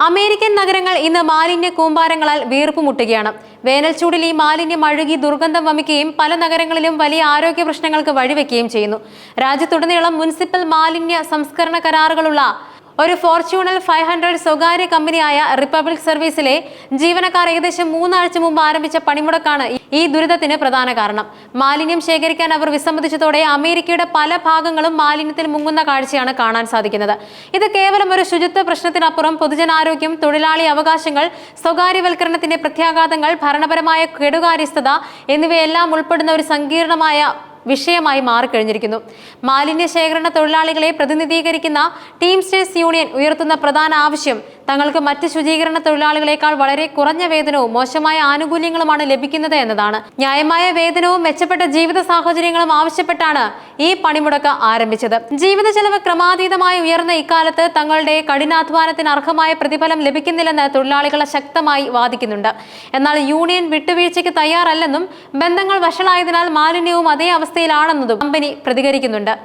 American നഗരങ്ങൾ ഇന്ന് മാലിന്യ കൂമ്പാരങ്ങളാൽ വീർപ്പുമുട്ടുകയാണ്. വേനൽച്ചൂടിൽ ഈ മാലിന്യം അഴുകി ദുർഗന്ധം വമിക്കുകയും പല നഗരങ്ങളിലും വലിയ ആരോഗ്യ പ്രശ്നങ്ങൾക്ക് വഴിവെക്കുകയും ചെയ്യുന്നു. രാജ്യത്തുടനീളം മുനിസിപ്പൽ മാലിന്യ സംസ്കരണ കരാറുകളുള്ള ഒരു ഫോർച്യൂണൽ 500 സ്വകാര്യ കമ്പനിയായ റിപ്പബ്ലിക് സർവീസിലെ ജീവനക്കാർ ഏകദേശം 3 ആഴ്ച മുമ്പ് ആരംഭിച്ച പണിമുടക്കാണ് ഈ ദുരിതത്തിന് പ്രധാന കാരണം. മാലിന്യം ശേഖരിക്കാൻ അവർ വിസമ്മതിച്ചതോടെ അമേരിക്കയുടെ പല ഭാഗങ്ങളും മാലിന്യത്തിൽ മുങ്ങുന്ന കാഴ്ചയാണ് കാണാൻ സാധിക്കുന്നത്. ഇത് കേവലം ഒരു ശുചിത്വ പ്രശ്നത്തിനപ്പുറം പൊതുജനാരോഗ്യം, തൊഴിലാളി അവകാശങ്ങൾ, സ്വകാര്യവൽക്കരണത്തിന്റെ പ്രത്യാഘാതങ്ങൾ, ഭരണപരമായ കെടുകാര്യസ്ഥത എന്നിവയെല്ലാം ഉൾപ്പെടുന്ന ഒരു സങ്കീർണമായ വിഷയമായി മാറിക്കഴിഞ്ഞിരിക്കുന്നു. മാലിന്യ ശേഖരണ തൊഴിലാളികളെ പ്രതിനിധീകരിക്കുന്ന ടീംസ്റ്റേഴ്സ് യൂണിയൻ ഉയർത്തുന്ന പ്രധാന ആവശ്യം തങ്ങൾക്ക് മറ്റ് ശുചീകരണ തൊഴിലാളികളെക്കാൾ വളരെ കുറഞ്ഞ വേതനവും മോശമായ ആനുകൂല്യങ്ങളുമാണ് ലഭിക്കുന്നത് എന്നതാണ്. ന്യായമായ വേതനവും മെച്ചപ്പെട്ട ജീവിത സാഹചര്യങ്ങളും ആവശ്യപ്പെട്ടാണ് ഈ പണിമുടക്ക് ആരംഭിച്ചത്. ജീവിത ചെലവ് ക്രമാതീതമായി ഉയർന്ന ഇക്കാലത്ത് തങ്ങളുടെ കഠിനാധ്വാനത്തിന് അർഹമായ പ്രതിഫലം ലഭിക്കുന്നില്ലെന്ന് തൊഴിലാളികൾ ശക്തമായി വാദിക്കുന്നുണ്ട്. എന്നാൽ യൂണിയൻ വിട്ടുവീഴ്ചയ്ക്ക് തയ്യാറല്ലെന്നും ബന്ധങ്ങൾ വഷളായതിനാൽ മാലിന്യവും അതേ അവസ്ഥയിലാണെന്നതും കമ്പനി പ്രതികരിക്കുന്നുണ്ട്.